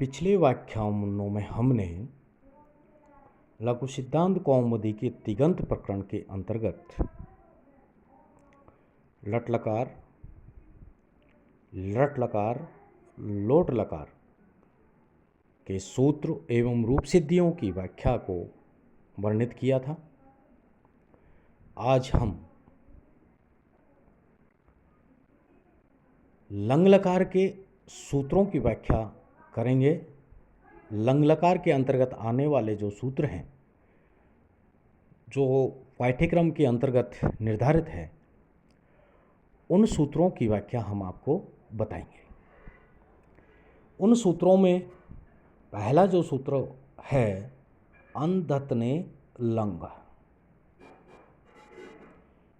पिछले व्याख्यानों में हमने लघु सिद्धांत कौमुदी के तिगंत प्रकरण के अंतर्गत लट लकार, लट लकार, लोट लकार के सूत्र एवं रूप सिद्धियों की व्याख्या को वर्णित किया था। आज हम लंग लकार के सूत्रों की व्याख्या करेंगे। लंग लकार के अंतर्गत आने वाले जो सूत्र हैं, जो पाठ्यक्रम के अंतर्गत निर्धारित है, उन सूत्रों की व्याख्या हम आपको बताएंगे। उन सूत्रों में पहला जो सूत्र है अंधतने लंग।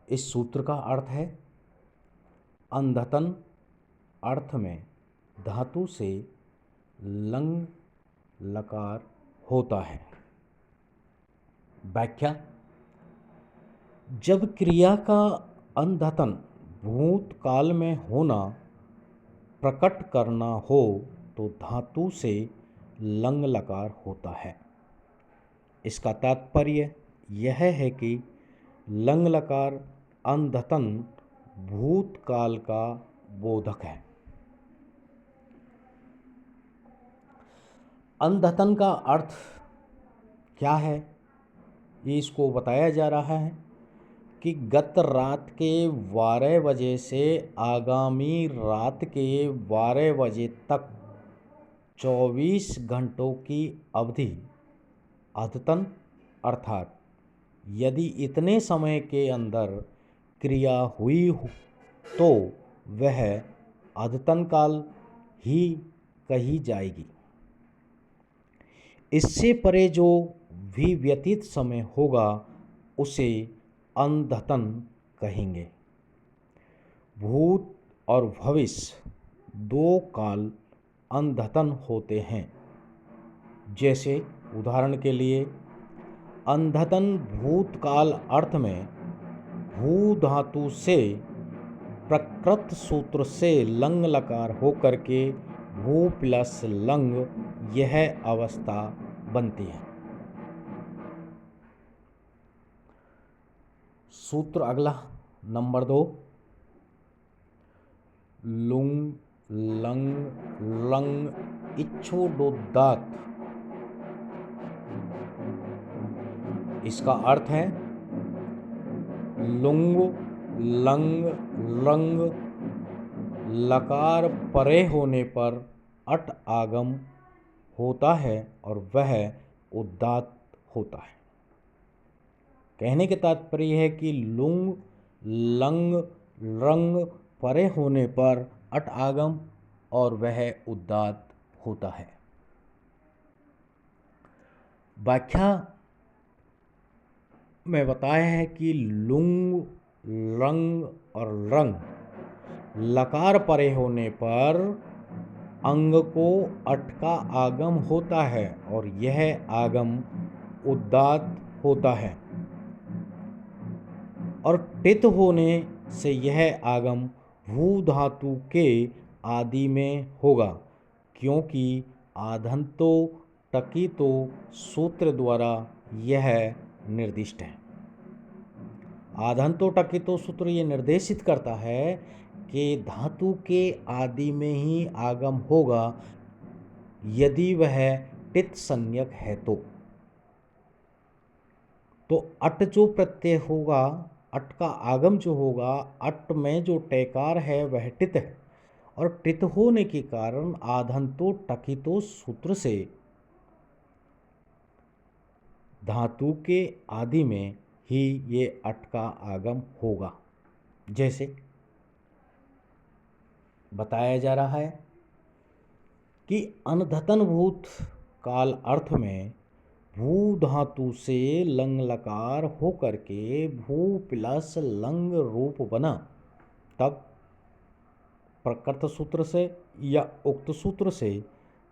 इस सूत्र का अर्थ है अंधतन अर्थ में धातु से लंग लकार होता है। व्याख्या: जब क्रिया का अंधतन भूतकाल में होना प्रकट करना हो तो धातु से लंग लकार होता है। इसका तात्पर्य यह है कि लंग लकार अंधतन भूतकाल का बोधक है। अंधतन का अर्थ क्या है, ये इसको बताया जा रहा है कि गत रात के 12 बजे से आगामी रात के 12 बजे तक 24 घंटों की अवधि अद्यतन, अर्थात यदि इतने समय के अंदर क्रिया हुई तो वह अद्यतन काल ही कही जाएगी। इससे परे जो भी व्यतीत समय होगा उसे अंधतन कहेंगे। भूत और भविष्य दो काल अंधतन होते हैं। जैसे उदाहरण के लिए अंधतन भूतकाल अर्थ में भू धातु से प्रकृत सूत्र से लंग लकार होकर के भू प्लस लंग, यह अवस्था बनती है। सूत्र अगला नंबर 2, लुंग लंग लंग इच्छोडोदात। इसका अर्थ है लुंग लंग लंग लकार परे होने पर अट आगम होता है और वह उदात्त होता है। कहने के तात्पर्य है कि लुंग लंग रंग परे होने पर अट आगम और वह उदात्त होता है। व्याख्या में बताया है कि लुंग रंग और रंग लकार परे होने पर अंग को अट का आगम होता है और यह आगम उदात्त होता है, और टित होने से यह आगम भू धातु के आदि में होगा, क्योंकि आधंतो टकितो सूत्र द्वारा यह निर्दिष्ट है। आधंतो टकितो सूत्र ये निर्देशित करता है कि धातु के आदि में ही आगम होगा यदि वह टित संज्ञक है तो अट जो प्रत्यय होगा, अट का आगम जो होगा, अट में जो टैकार है वह टित है, और टित होने के कारण आधंतो टकितो सूत्र से धातु के आदि में ही ये अट का आगम होगा। जैसे बताया जा रहा है कि अनधतन भूत काल अर्थ में भू धातु से लंग लकार होकर के भू प्लस लंग रूप बना, तब प्रकृत सूत्र से या उक्त सूत्र से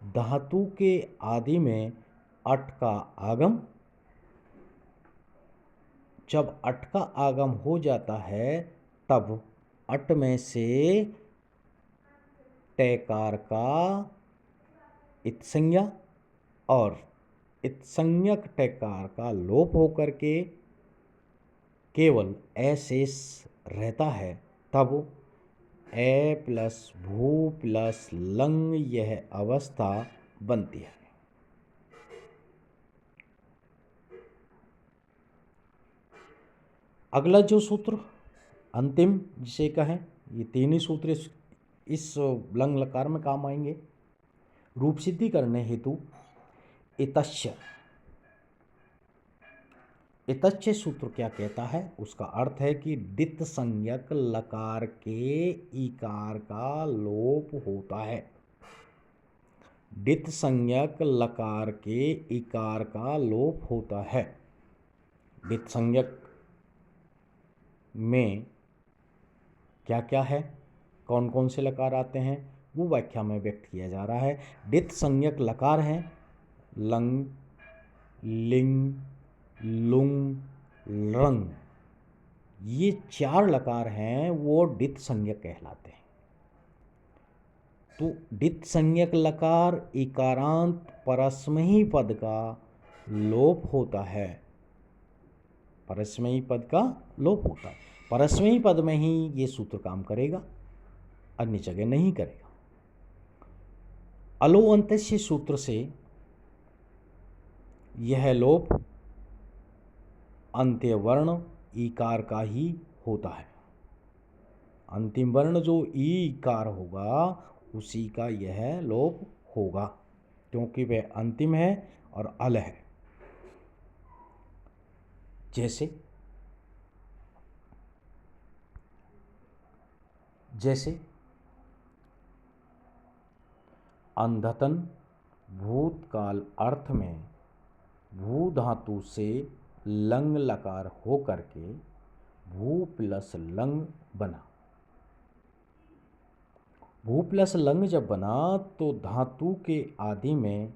धातु के आदि में अट का आगम, जब अट का आगम हो जाता है तब अट में से टैकार का इत संज्ञा और इत संज्ञक टकार का लोप होकर के केवल ए शेष रहता है, तब ए प्लस भू प्लस लंग यह अवस्था बनती है। अगला जो सूत्र अंतिम जिसे कहें, ये तीन ही सूत्र इस लंग लकार में काम आएंगे। रूप सिद्धि करने हेतु इतश्च सूत्र क्या कहता है, उसका अर्थ है कि दित संज्ञक लकार के इकार का लोप होता है। दित संज्ञक लकार के इकार का लोप होता है। दित संज्ञक में क्या क्या है, कौन कौन से लकार आते हैं, वो व्याख्या में व्यक्त किया जा रहा है। दित संज्ञक लकार हैं लंग, लिंग, लुंग, लंग। ये चार लकार हैं वो दित संज्ञक कहलाते हैं। तो दित संज्ञक लकार इकारांत परस्मैही पद का लोप होता है। परस्मैही पद का लोप होता है। परस्मैही पद में ही ये सूत्र काम करेगा, अन्य जगह नहीं करेगा। अलो अंत्यस्य सूत्र से यह लोप अंत्य वर्ण ईकार का ही होता है। अंतिम वर्ण जो ईकार होगा उसी का यह लोप होगा, क्योंकि वह अंतिम है और अल है। जैसे अंधतन भूतकाल अर्थ में भू धातु से लंग लकार हो करके भू प्लस लंग बना। भू प्लस लंग जब बना तो धातु के आदि में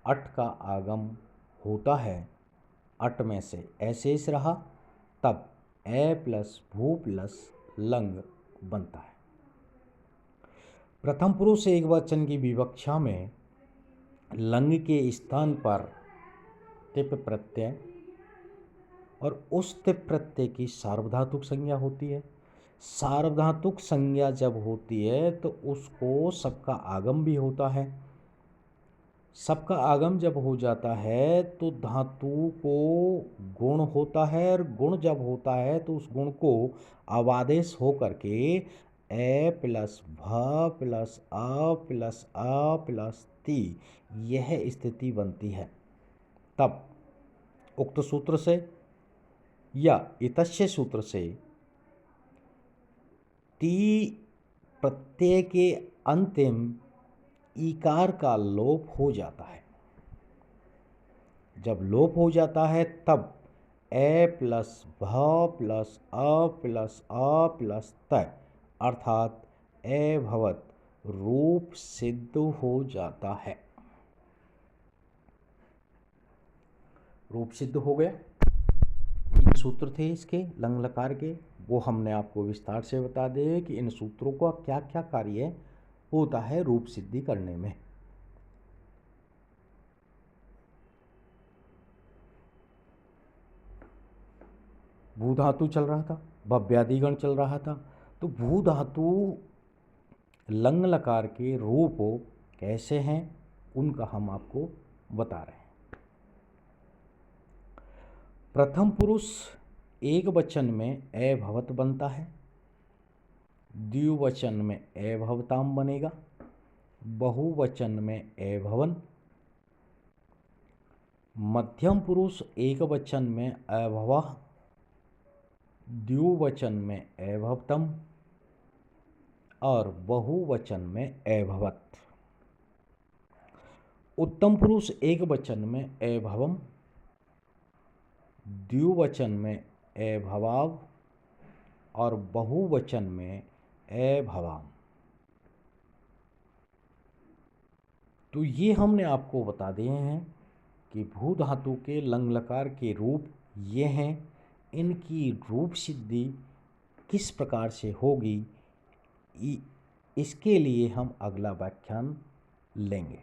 अट का आगम होता है। अट में से ऐशेष रहा, तब ए प्लस भू प्लस लंग बनता है। प्रथम पुरुष एक वचन की विवक्षा में लंग के स्थान पर तिप प्रत्यय और उस तिप प्रत्यय की सार्वधातुक संज्ञा होती है। सार्वधातुक संज्ञा जब होती है तो उसको सबका आगम भी होता है। सबका आगम जब हो जाता है तो धातु को गुण होता है, और गुण जब होता है तो उस गुण को अवादेश हो करके ए प्लस भ प्लस अ प्लस अ प्लस ती यह स्थिति बनती है। तब उक्त सूत्र से या इतस्य सूत्र से ती प्रत्यय के अंतिम ईकार का लोप हो जाता है। जब लोप हो जाता है तब ए प्लस भ प्लस अ प्लस त अर्थात ए भवत रूप सिद्ध हो जाता है। रूप सिद्ध हो गया। तीन सूत्र थे इसके लंग लकार के, वो हमने आपको विस्तार से बता दिए कि इन सूत्रों का क्या क्या कार्य होता है रूप सिद्धि करने में। भू धातु चल रहा था, भव्यादिगण चल रहा था, तो भू धातु लंग लकार के रूप कैसे हैं उनका हम आपको बता रहे हैं। प्रथम पुरुष एक वचन में ए भवत बनता है, द्विवचन में ए भवताम बनेगा, बहुवचन में ए भवन, मध्यम पुरुष एक वचन में अभवः, द्विवचन में एभवतम और बहुवचन में एभवत। उत्तम पुरुष एक वचन में एभवम, द्विवचन में एभवाव और बहुवचन में एभवाम। तो ये हमने आपको बता दिए हैं कि भू धातु के लंग लकार के रूप ये हैं। इनकी रूप सिद्धि किस प्रकार से होगी, इसके लिए हम अगला व्याख्यान लेंगे।